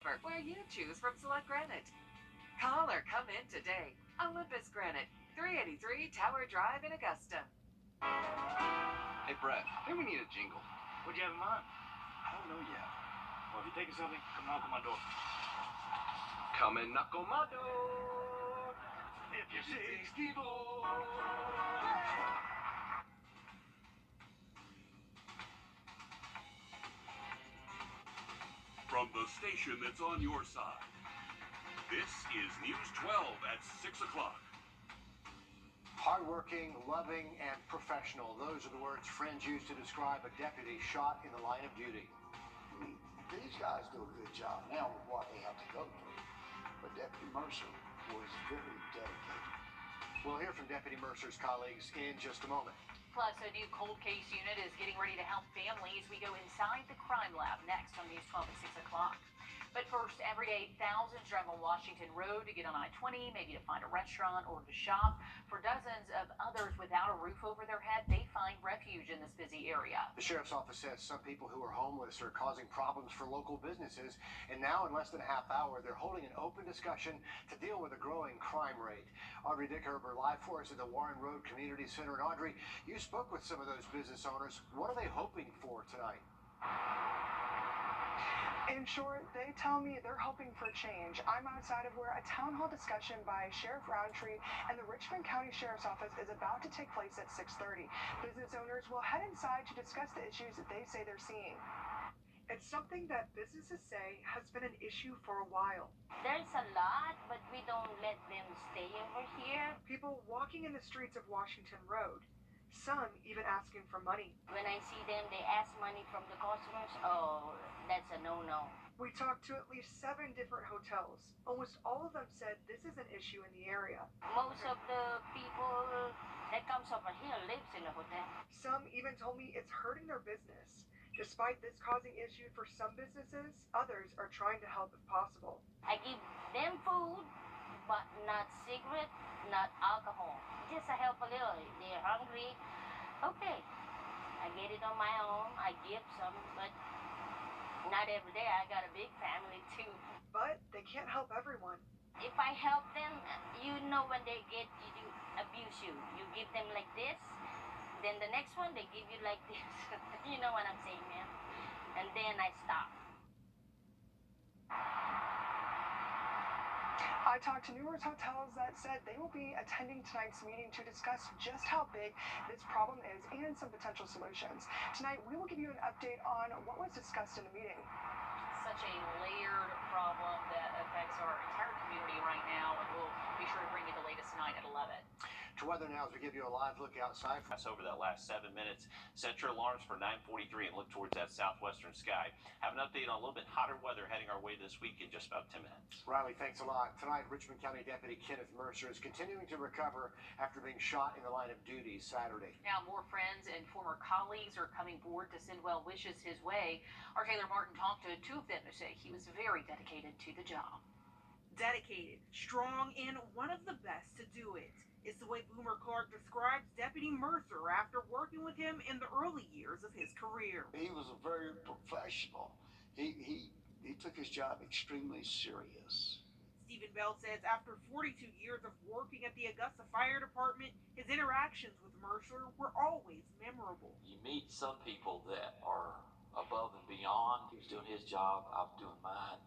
offer where you choose from select granite. Call or come in today. Olympus Granite, 383 Tower Drive in Augusta. Hey, Brett, I think we need a jingle. What'd you have in mind? I don't know yet. Well, if you're taking something, come knock on my door. Come and knock on my door. If you're 64. From the station that's on your side, this is News 12 at 6 o'clock. Hardworking, loving, and professional. Those are the words friends use to describe a deputy shot in the line of duty. I mean, these guys do a good job now with what they have to go through. But Deputy Mercer was very dedicated. We'll hear from Deputy Mercer's colleagues in just a moment. Plus, a new cold case unit is getting ready to help families. We go inside the crime lab next on News 12 at 6 o'clock. But first, every day, thousands drive on Washington Road to get on I-20, maybe to find a restaurant or to shop. For dozens of others without a roof over their head, they find refuge in this busy area. The sheriff's office says some people who are homeless are causing problems for local businesses. And now, in less than a half hour, they're holding an open discussion to deal with a growing crime rate. Audrey Dickherber live for us at the Warren Road Community Center. And Audrey, you spoke with some of those business owners. What are they hoping for tonight? In short, they tell me they're hoping for change. I'm outside of where a town hall discussion by Sheriff Wrdw and the Richmond County Sheriff's Office is about to take place at 6:30. Business owners will head inside to discuss the issues that they say they're seeing. It's something that businesses say has been an issue for a while. There's a lot, but we don't let them stay over here. People walking in the streets of Washington Road, some even asking for money. When I see them, they ask money from the customers. Oh, that's a no-no. We talked to at least 7 different hotels. Almost all of them said this is an issue in the area. Most of the people that comes over here lives in a hotel. Some even told me it's hurting their business. Despite this causing issues for some businesses, others are trying to help if possible. I give them food, but not cigarette, not alcohol. Just to help a little. If they're hungry, okay. I get it on my own. I give some, but not every day. I got a big family too. But they can't help everyone. If I help them, you know when they get you do abuse you. You give them like this, then the next one they give you like this. You know what I'm saying, man? And then I stop. I talked to numerous hotels that said they will be attending tonight's meeting to discuss just how big this problem is and some potential solutions. Tonight, we will give you an update on what was discussed in the meeting. Such a layered problem that affects our entire community right now, and we'll be sure to bring you the latest tonight at 11. To weather now as we give you a live look outside. Pass over that last 7 minutes. Set your alarms for 9:43 and look towards that southwestern sky. Have an update on a little bit hotter weather heading our way this week in just about 10 minutes. Riley, thanks a lot. Tonight, Richmond County Deputy Kenneth Mercer is continuing to recover after being shot in the line of duty Saturday. Now, more friends and former colleagues are coming forward to send well wishes his way. Our Taylor Martin talked to 2 of them who say he was very dedicated to the job. Dedicated, strong, and one of the best to do it. It's the way Boomer Clark describes Deputy Mercer after working with him in the early years of his career. He was a very professional. He took his job extremely serious. Stephen Bell says after 42 years of working at the Augusta Fire Department, his interactions with Mercer were always memorable. You meet some people that are above and beyond. He was doing his job, I was doing mine.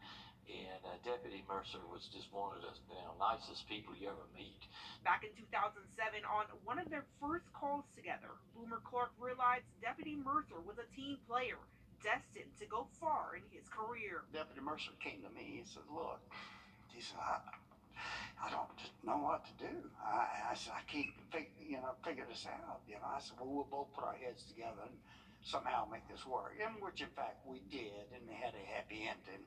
And Deputy Mercer was just one of the nicest people you ever meet. Back in 2007, on one of their first calls together, Boomer Clark realized Deputy Mercer was a team player, destined to go far in his career. Deputy Mercer came to me and said, look, he said, I don't just know what to do. I said, I can't figure this out. I said, well, we'll both put our heads together and somehow make this work. And which, in fact, we did, and they had a happy ending.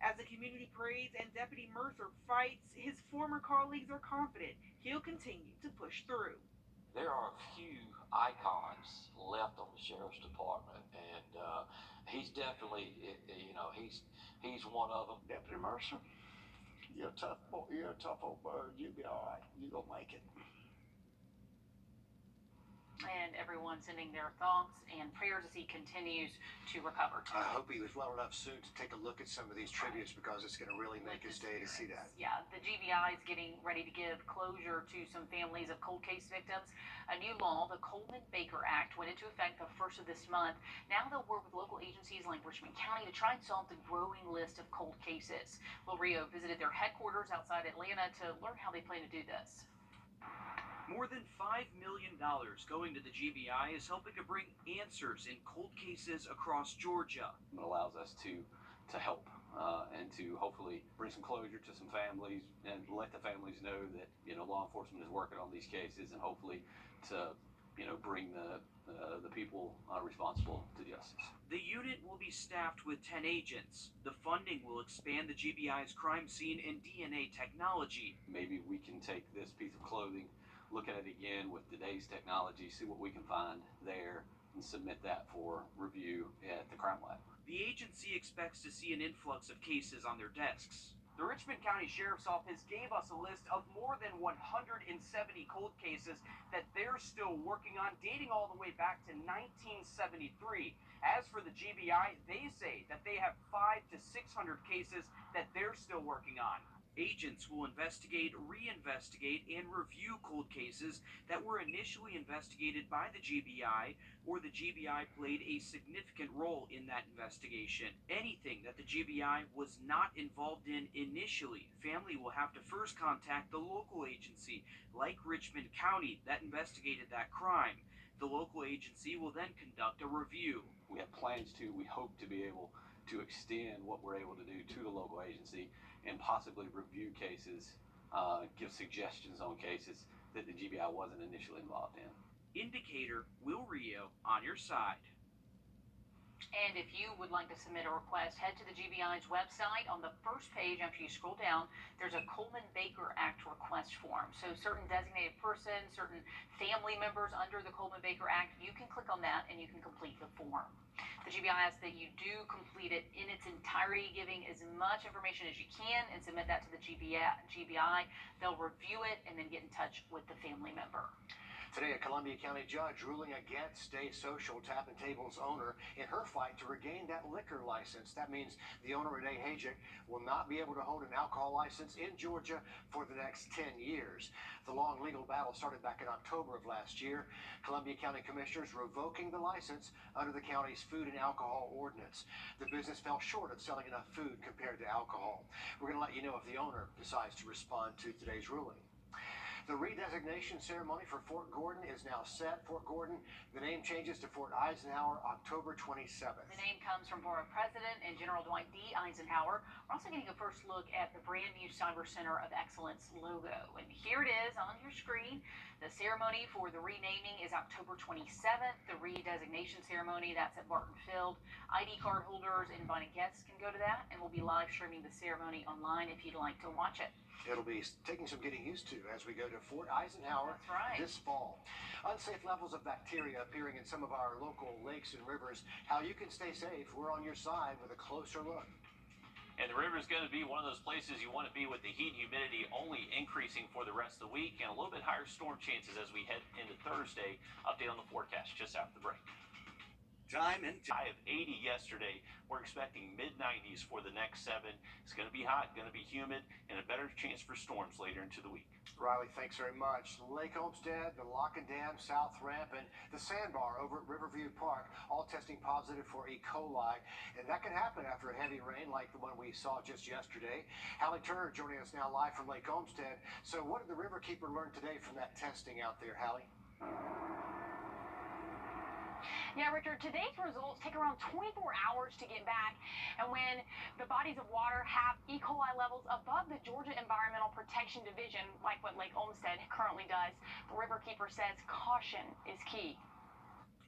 As the community prays and Deputy Mercer fights, his former colleagues are confident he'll continue to push through. There are a few icons left on the Sheriff's Department, and he's definitely, he's one of them. Deputy Mercer, you're a tough boy. You're a tough old bird. You'll be all right. You're going to make it. And everyone sending their thoughts and prayers as he continues to recover. I hope he was well enough soon to take a look at some of these tributes because it's going to really make his day to see that. Yeah, the GBI is getting ready to give closure to some families of cold case victims. A new law, the Coleman-Baker Act, went into effect the first of this month. Now they'll work with local agencies like Richmond County to try and solve the growing list of cold cases. Wrdw visited their headquarters outside Atlanta to learn how they plan to do this. More than $5 million going to the GBI is helping to bring answers in cold cases across Georgia. It allows us to help and to hopefully bring some closure to some families and let the families know that, law enforcement is working on these cases and hopefully to, bring the people responsible to justice. The unit will be staffed with 10 agents. The funding will expand the GBI's crime scene and DNA technology. Maybe we can take this piece of clothing, look at it again with today's technology, see what we can find there, and submit that for review at the crime lab. The agency expects to see an influx of cases on their desks. The Richmond County Sheriff's Office gave us a list of more than 170 cold cases that they're still working on, dating all the way back to 1973. As for the GBI, they say that they have 500 to 600 cases that they're still working on. Agents will investigate, reinvestigate, and review cold cases that were initially investigated by the GBI, or the GBI played a significant role in that investigation. Anything that the GBI was not involved in initially, family will have to first contact the local agency, like Richmond County, that investigated that crime. The local agency will then conduct a review. We have plans we hope to be able to extend what we're able to do to the local agency and possibly review cases, give suggestions on cases that the GBI wasn't initially involved in. Indicator Wrdw on your side. And if you would like to submit a request, head to the GBI's website. On the first page, after you scroll down, there's a Coleman-Baker Act request form. So certain designated persons, certain family members under the Coleman-Baker Act, you can click on that and you can complete the form. The GBI asks that you do complete it in its entirety, giving as much information as you can, and submit that to the GBI. They'll review it and then get in touch with the family member. Today, a Columbia County judge ruling against Stay Social Tap and Table's owner in her fight to regain that liquor license. That means the owner, Renee Hajic, will not be able to hold an alcohol license in Georgia for the next 10 years. The long legal battle started back in October of last year. Columbia County commissioners revoking the license under the county's food and alcohol ordinance. The business fell short of selling enough food compared to alcohol. We're going to let you know if the owner decides to respond to today's ruling. The redesignation ceremony for Fort Gordon is now set. Fort Gordon, the name changes to Fort Eisenhower, October 27th. The name comes from former President and General Dwight D. Eisenhower. We're also getting a first look at the brand new Cyber Center of Excellence logo. And here it is on your screen. The ceremony for the renaming is October 27th. The redesignation ceremony, that's at Barton Field. ID card holders and invited guests can go to that, and we'll be live streaming the ceremony online if you'd like to watch it. It'll be taking some getting used to as we go to Fort Eisenhower this fall. Unsafe levels of bacteria appearing in some of our local lakes and rivers. How you can stay safe, we're on your side with a closer look. And the river is going to be one of those places you want to be with the heat and humidity only increasing for the rest of the week and a little bit higher storm chances as we head into Thursday. Update on the forecast just after the break. High of 80 yesterday. We're expecting mid-90s for the next 7. It's going to be hot, going to be humid, and a better chance for storms later into the week. Riley, thanks very much. Lake Olmsted, the Lock and Dam, South Ramp, and the Sandbar over at Riverview Park, all testing positive for E. coli. And that can happen after a heavy rain like the one we saw just yesterday. Hallie Turner joining us now live from Lake Olmsted. So what did the Riverkeeper learn today from that testing out there, Hallie? Yeah, Richard, today's results take around 24 hours to get back. And when the bodies of water have E. coli levels above the Georgia Environmental Protection Division, like what Lake Olmsted currently does, the Riverkeeper says caution is key.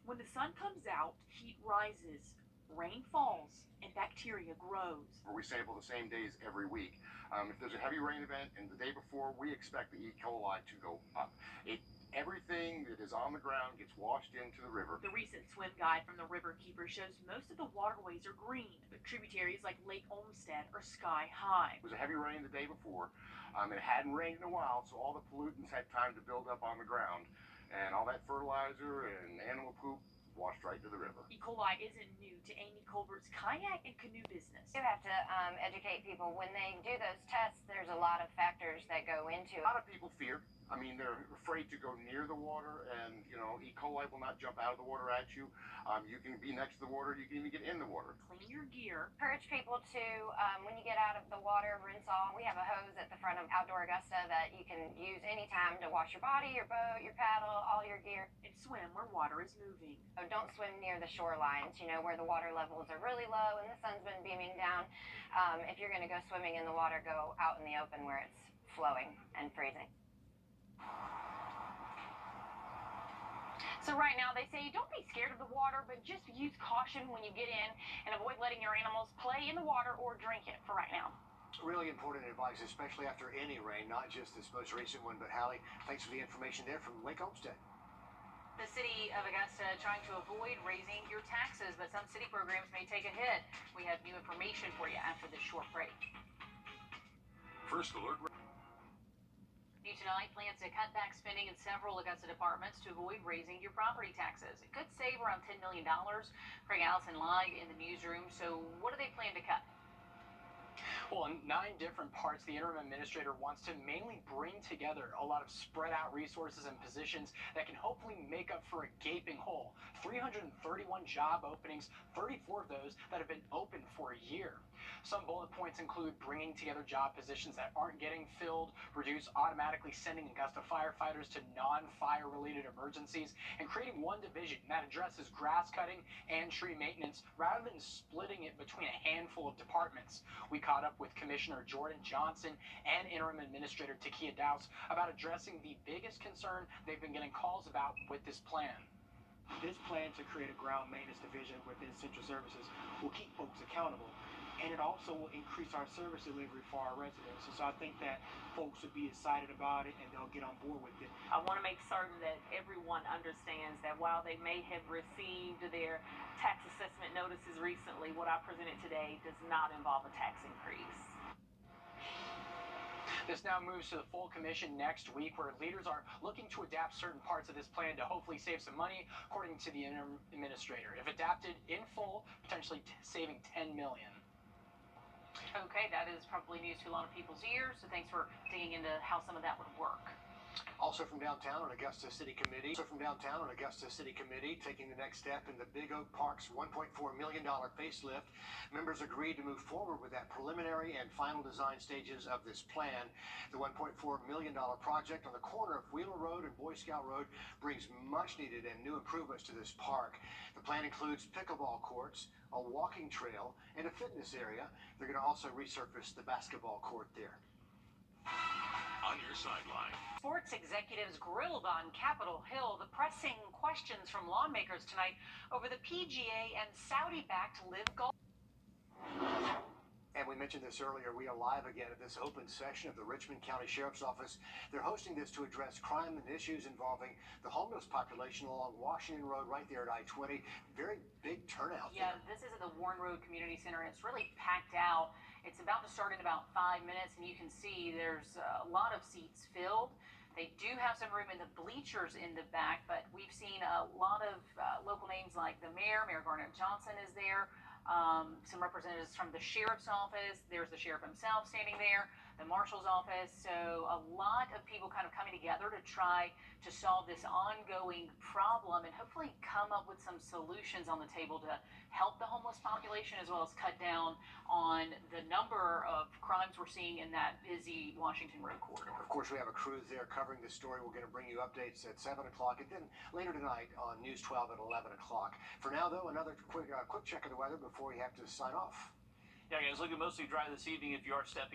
When the sun comes out, heat rises, rain falls, and bacteria grows. We sample the same days every week. If there's a heavy rain event and the day before, we expect the E. coli to go up. Everything that is on the ground gets washed into the river. The recent swim guide from the Riverkeeper shows most of the waterways are green, but tributaries like Lake Olmsted are sky high. It was a heavy rain the day before. It hadn't rained in a while, so all the pollutants had time to build up on the ground. and all that fertilizer and animal poop washed right into the river. E. coli isn't new to Amy Colbert's kayak and canoe business. You have to educate people. When they do those tests, there's a lot of factors that go into it. A lot of people fear. I mean, they're afraid to go near the water, and, you know, E. coli will not jump out of the water at you. You can be next to the water. You can even get in the water. Clean your gear. Encourage people to, when you get out of the water, rinse off. We have a hose at the front of Outdoor Augusta that you can use anytime to wash your body, your boat, your paddle, all your gear. And swim where water is moving. So don't swim near the shorelines, you know, where the water levels are really low and the sun's been beaming down. If you're going to go swimming in the water, go out in the open where it's flowing and freezing. So right now they say don't be scared of the water, but just use caution when you get in and avoid letting your animals play in the water or drink it for right now. Really important advice, especially after any rain, not just this most recent one. But Hallie, thanks for the information there from Lake Olmsted. The city of Augusta trying to avoid raising your taxes, but some city programs may take a hit. We have new information for you after this short break. First alert. New tonight plans to cut back spending in several Augusta departments to avoid raising your property taxes. It could save around $10 million. Craig Allison live in the newsroom. So what do they plan to cut? Well, in 9 different parts, the interim administrator wants to mainly bring together a lot of spread out resources and positions that can hopefully make up for a gaping hole. 331 job openings, 34 of those that have been open for a year. Some bullet points include bringing together job positions that aren't getting filled, reduce automatically sending Augusta firefighters to non-fire related emergencies, and creating one division that addresses grass cutting and tree maintenance rather than splitting it between a handful of departments. We caught up with Commissioner Jordan Johnson and Interim Administrator Takia Douse about addressing the biggest concern they've been getting calls about with this plan. This plan to create a ground maintenance division within Central Services will keep folks accountable, and it also will increase our service delivery for our residents. So I think that folks would be excited about it and they'll get on board with it. I want to make certain that everyone understands that while they may have received their tax assessment notices recently, what I presented today does not involve a tax increase. This now moves to the full commission next week, where leaders are looking to adapt certain parts of this plan to hopefully save some money, according to the interim administrator. If adapted in full, potentially saving $10 million. Okay, that is probably news to a lot of people's ears, so thanks for digging into how some of that would work. Also from downtown, an Augusta City Committee. Taking the next step in the Big Oak Park's $1.4 million facelift. Members agreed to move forward with that preliminary and final design stages of this plan. The $1.4 million project on the corner of Wheeler Road and Boy Scout Road brings much needed and new improvements to this park. The plan includes pickleball courts, a walking trail, and a fitness area. They're going to also resurface the basketball court there. On your sideline. Sports executives grilled on Capitol Hill the pressing questions from lawmakers tonight over the PGA and Saudi-backed Live Golf. And we mentioned this earlier, we are live again at this open session of the Richmond County Sheriff's Office. They're hosting this to address crime and issues involving the homeless population along Washington Road right there at I-20. Very big turnout Yeah, there. this is at the Warren Road Community Center, and it's really packed out. It's about to start in about 5 minutes, and you can see there's a lot of seats filled. They do have some room in the bleachers in the back, but we've seen a lot of local names like the mayor, Mayor Garnett Johnson is there. Some representatives from the sheriff's office. There's the sheriff himself standing there, the marshal's office. So a lot of people kind of coming together to try to solve this ongoing problem and hopefully come up with some solutions on the table to help the homeless population, as well as cut down on the number of crimes we're seeing in that busy Washington Road corridor. Of course, we have a crew there covering this story. We're going to bring you updates at 7 o'clock and then later tonight on News 12 at 11 o'clock. For now, though, another quick check of the weather before we have to sign off. Yeah, guys, looking mostly dry this evening if you are stepping